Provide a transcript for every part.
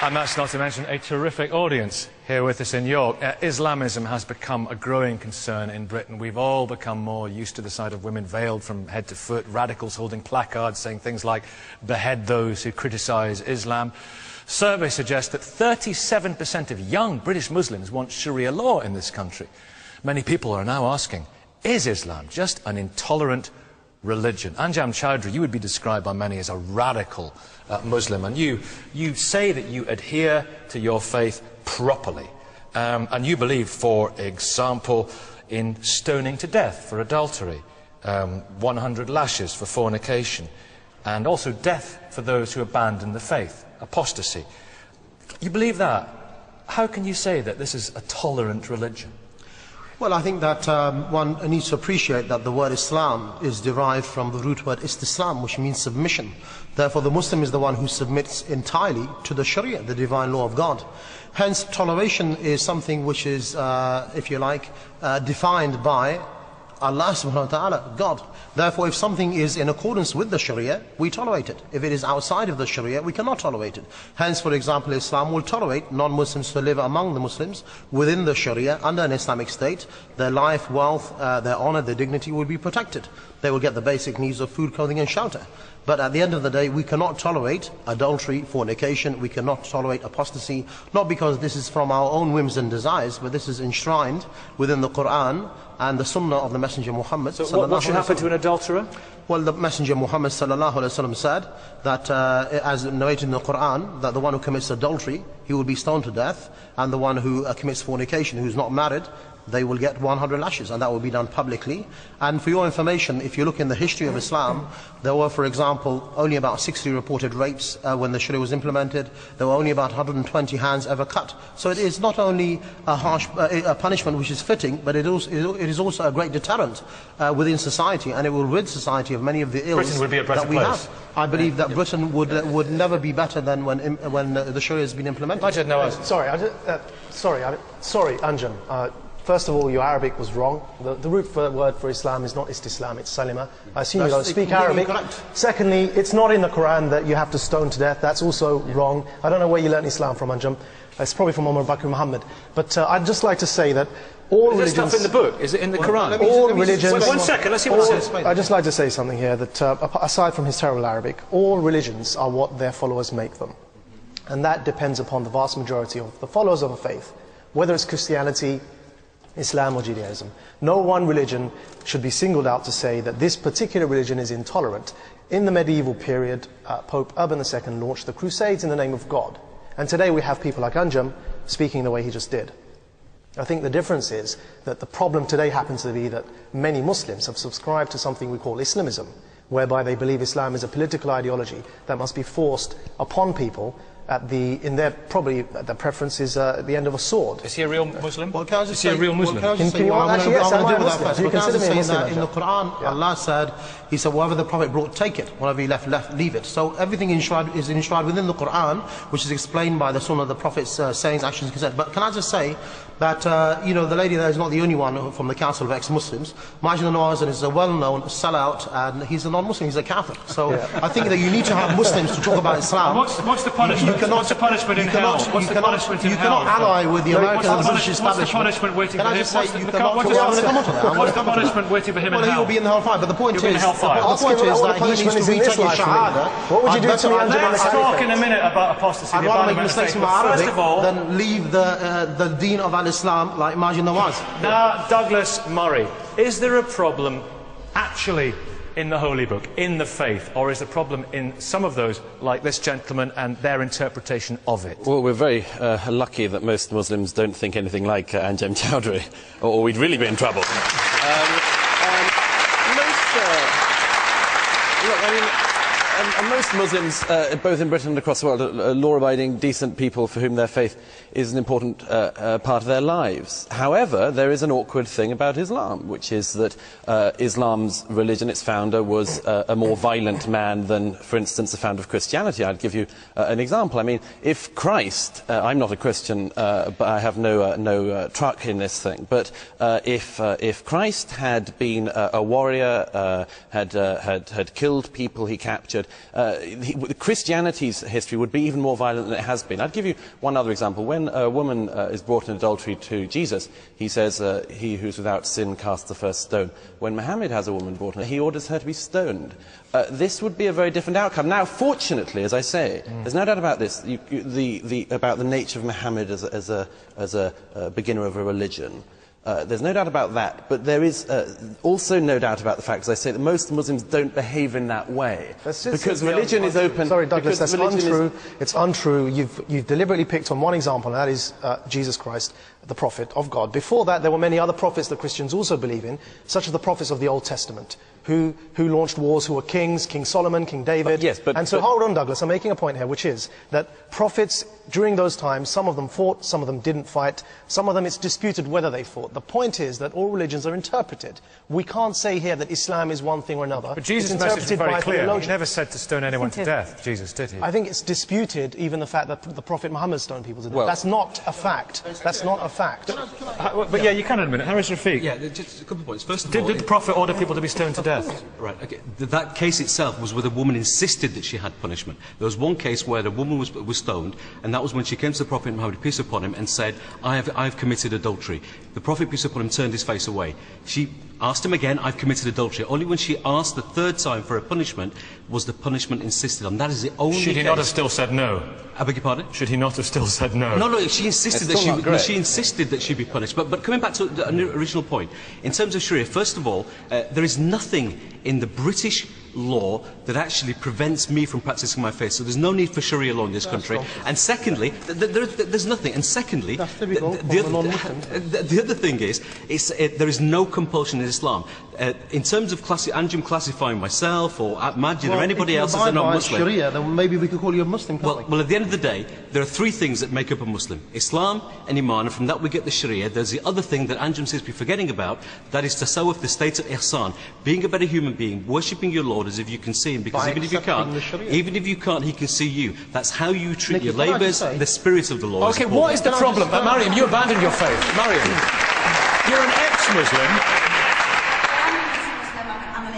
And that's not to mention a terrific audience here with us in York. Islamism has become a growing concern in Britain. We've all become more used to the sight of women veiled from head to foot, radicals holding placards saying things like, behead those who criticise Islam. Surveys suggest that 37% of young British Muslims want Sharia law in this country. Many people are now asking, is Islam just an intolerant religion? Anjam Chowdhury, you would be described by many as a radical Muslim, and you say that you adhere to your faith properly, and you believe, for example, in stoning to death for adultery, 100 lashes for fornication, and also death for those who abandon the faith, apostasy. You believe that? How can you say that this is a tolerant religion? Well, I think that one needs to appreciate that the word Islam is derived from the root word istislam, which means submission. Therefore, the Muslim is the one who submits entirely to the Sharia, the divine law of God. Hence, toleration is something which is, if you like, defined by Allah subhanahu wa ta'ala, God. Therefore, if something is in accordance with the Sharia, we tolerate it. If it is outside of the Sharia, we cannot tolerate it. Hence, for example, Islam will tolerate non-Muslims to live among the Muslims within the Sharia under an Islamic state. Their life, wealth, their honor, their dignity will be protected. They will get the basic needs of food, clothing and shelter. But at the end of the day, we cannot tolerate adultery, fornication, we cannot tolerate apostasy, not because this is from our own whims and desires, but this is enshrined within the Quran and the Sunnah of the Messenger Muhammad. So what should happen to an adulterer? Well, the Messenger Muhammad sallallahu alaihi wasallam said that, as narrated in the Quran, that the one who commits adultery, he will be stoned to death, and the one who commits fornication, who is not married, they will get 100 lashes, and that will be done publicly. And for your information, if you look in the history of Islam, there were, for example, only about 60 reported rapes when the Sharia was implemented. There were only about 120 hands ever cut. So it is not only a harsh a punishment which is fitting, but it is also a great deterrent within society, and it will rid society of many of the ills that we have. I believe that Britain would never be better than when the Sharia has been implemented. Sorry, Anjam. First of all, your Arabic was wrong. The root word for Islam is not Istislam, it's Salima. I assume you don't speak Arabic. Incorrect. Secondly, it's not in the Quran that you have to stone to death. That's also wrong. I don't know where you learned Islam from, Anjam. It's probably from Umar Bakr Muhammad. But I'd just like to say that all religions... Is there stuff in the book? Is it in the Quran? All religions... Wait, 1 second, let's see what it says. I'd just like to say something here, that aside from his terrible Arabic, all religions are what their followers make them. And that depends upon the vast majority of the followers of a faith, whether it's Christianity, Islam or Judaism. No one religion should be singled out to say that this particular religion is intolerant. In the medieval period, Pope Urban II launched the Crusades in the name of God. And today we have people like Anjam speaking the way he just did. I think the difference is that the problem today happens to be that many Muslims have subscribed to something we call Islamism, whereby they believe Islam is a political ideology that must be forced upon people in their preference is at the end of a sword. Is he a real Muslim? Well, can I just is he a real Muslim? Can you actually, yes, I'm a deal with that Muslim. first? You Can I consider just me a say Muslim, that in the Quran, Allah said, He said, whatever the Prophet brought, take it. Whatever he left, leave it. So everything is enshrined within the Quran, which is explained by the Sunnah of the Prophet's sayings, actions, and consent. But can I just say that, you know, the lady there is not the only one from the Council of Ex-Muslims. Majid al-Nawazin is a well-known sellout, and he's a non-Muslim, he's a Catholic. So I think that you need to have Muslims to talk about Islam. What's the punishment? What's the punishment in hell? What's the punishment in hell? You cannot ally with the American and British establishment. What's the punishment waiting for him? What's the punishment waiting for him in hell? Well, he will be in the hellfire, but the point is that he needs to retake his shahada. What would you do to me? Let's talk in a minute about apostasy. I'd rather make mistakes in my Arabic than leave the deen of al-Islam like Majid Nawaz. Now, Douglas Murray, is there a problem actually in the Holy Book, in the faith, or is the problem in some of those, like this gentleman, and their interpretation of it? Well, we're very lucky that most Muslims don't think anything like Anjam Chowdhury, or we'd really be in trouble. Most Muslims, both in Britain and across the world, are law-abiding, decent people for whom their faith is an important part of their lives. However, there is an awkward thing about Islam, which is that Islam's religion, its founder, was a more violent man than, for instance, the founder of Christianity. I'd give you an example. I mean, if Christ, I'm not a Christian, but I have no truck in this thing, but if Christ had been a warrior, had killed people he captured, said, Christianity's history would be even more violent than it has been. I'd give you one other example. When a woman is brought in adultery to Jesus, he says, he who's without sin casts the first stone. When Muhammad has a woman brought in, he orders her to be stoned. This would be a very different outcome. Now, fortunately, as I say, there's no doubt about this, about the nature of Muhammad as a beginner of a religion. There's no doubt about that, but there is also no doubt about the fact, as I say, that most Muslims don't behave in that way. Because religion is open... Sorry, Douglas, that's untrue. It's untrue. You've deliberately picked on one example, and that is Jesus Christ, the prophet of God. Before that, there were many other prophets that Christians also believe in, such as the prophets of the Old Testament, who launched wars, who were kings, King Solomon, King David. Hold on, Douglas, I'm making a point here, which is that prophets, during those times, some of them fought, some of them didn't fight, some of them it's disputed whether they fought. The point is that all religions are interpreted. We can't say here that Islam is one thing or another. But Jesus' message was very clear. He never said to stone anyone to death, Jesus, did he? I think it's disputed, even the fact that the Prophet Muhammad stoned people to death. That's not a fact. That's not a fact. But yeah, you can admit it. Harris Rafiq. Yeah, just a couple of points. First of all, did the Prophet order people to be stoned to death? Right, okay. That case itself was where the woman insisted that she had punishment. There was one case where the woman was stoned, and that was when she came to the Prophet Muhammad, peace upon him, and said, I have committed adultery. The Prophet, peace upon him, turned his face away. She asked him again, I've committed adultery. Only when she asked the third time for a punishment was the punishment insisted on. That is the only Should he not have still said no? I beg your pardon? Should he not have still said no? No, she insisted that she be punished. But coming back to the original point, in terms of Sharia, first of all, there is nothing in the British law that actually prevents me from practicing my faith. So there's no need for Sharia law in this country. And secondly, there's nothing. And secondly, the other thing is, there is no compulsion in Islam. In terms of Anjum classifying myself or Majid or anybody else as they're not Muslim. Sharia, then maybe we could call you a Muslim, can't we? Well, at the end of the day, there are three things that make up a Muslim: Islam and Iman, and from that we get the Sharia. There's the other thing that Anjum seems to be forgetting about, that is tasawwuf, the state of ihsan, being a better human being, worshipping your Lord as if you can see him, because even if you can't, he can see you. That's how you treat your labours, the spirit of the Lord. Okay, what is the problem? Mariam, you abandoned your faith. Mariam, you're an ex-Muslim.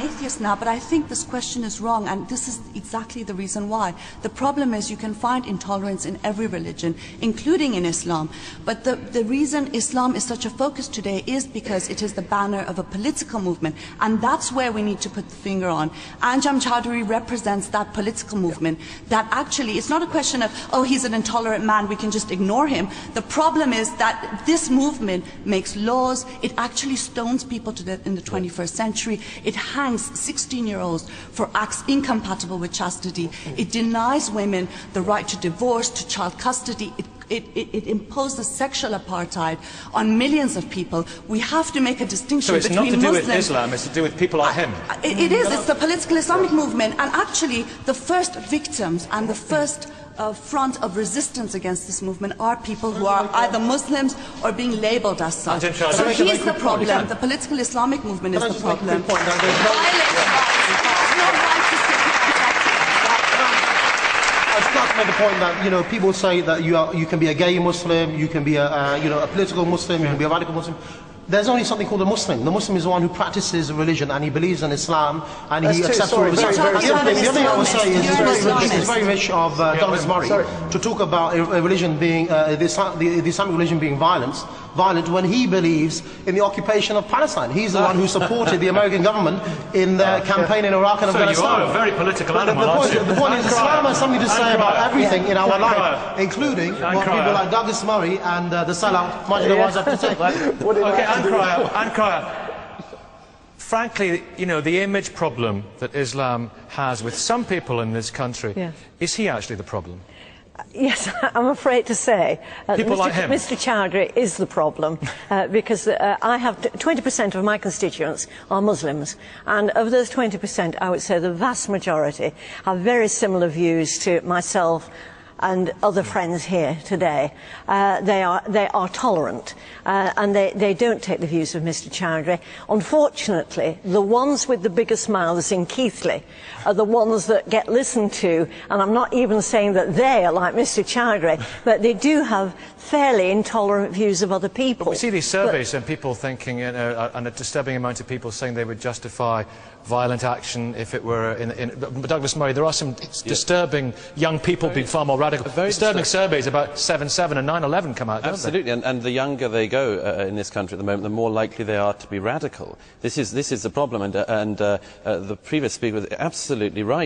Atheist now, but I think this question is wrong, and this is exactly the reason why. The problem is you can find intolerance in every religion, including in Islam, but the reason Islam is such a focus today is because it is the banner of a political movement, and that's where we need to put the finger on. Anjum Chowdhury represents that political movement, that actually, it's not a question of, oh, he's an intolerant man, we can just ignore him. The problem is that this movement makes laws, it actually stones people to death in the 21st century, it hangs 16-year-olds for acts incompatible with chastity. It denies women the right to divorce, to child custody. It imposes sexual apartheid on millions of people. We have to make a distinction between Muslims... So it's not to do with Islam, it's to do with people like him? It is. It's the political Islamic movement. And actually, the first victims and the first front of resistance against this movement are people who are either Muslims or being labelled as such. So he's the problem. The political Islamic movement is the problem. I just like to make the point that people say that you can be a gay Muslim, you can be a political Muslim, you can be a radical Muslim. There's only something called a Muslim. The Muslim is the one who practices a religion and he believes in Islam and he accepts all of Islam. The other thing I would say is it's very rich of Douglas Murray to talk about a religion being the Islamic religion being violent when he believes in the occupation of Palestine. He's the one who supported the American government in their campaign in Iraq and Afghanistan. So you are a very political animal, aren't you? The point is Islam has something to say about everything in our life, including what people like Douglas Murray and the Salah Majid Awaz have to say. Okay, Anne Cryer, frankly, the image problem that Islam has with some people in this country, is he actually the problem? Yes, I'm afraid to say people like him. Mr. Chowdhury is the problem because I have 20% of my constituents are Muslims, and of those 20%, I would say the vast majority have very similar views to myself and other friends here today, they are tolerant, and they don't take the views of Mr. Chowdhury. Unfortunately, the ones with the biggest mouths in Keighley are the ones that get listened to, and I'm not even saying that they are like Mr. Chowdhury, but they do have fairly intolerant views of other people. But we see these surveys and people thinking, and a disturbing amount of people saying they would justify violent action if it were but Douglas Murray, there are some disturbing young people being far more radical. Disturbing surveys about 7/7 and 9/11 come out, don't they? Absolutely, and the younger they go in this country at the moment, the more likely they are to be radical. This is the problem, and the previous speaker was absolutely right.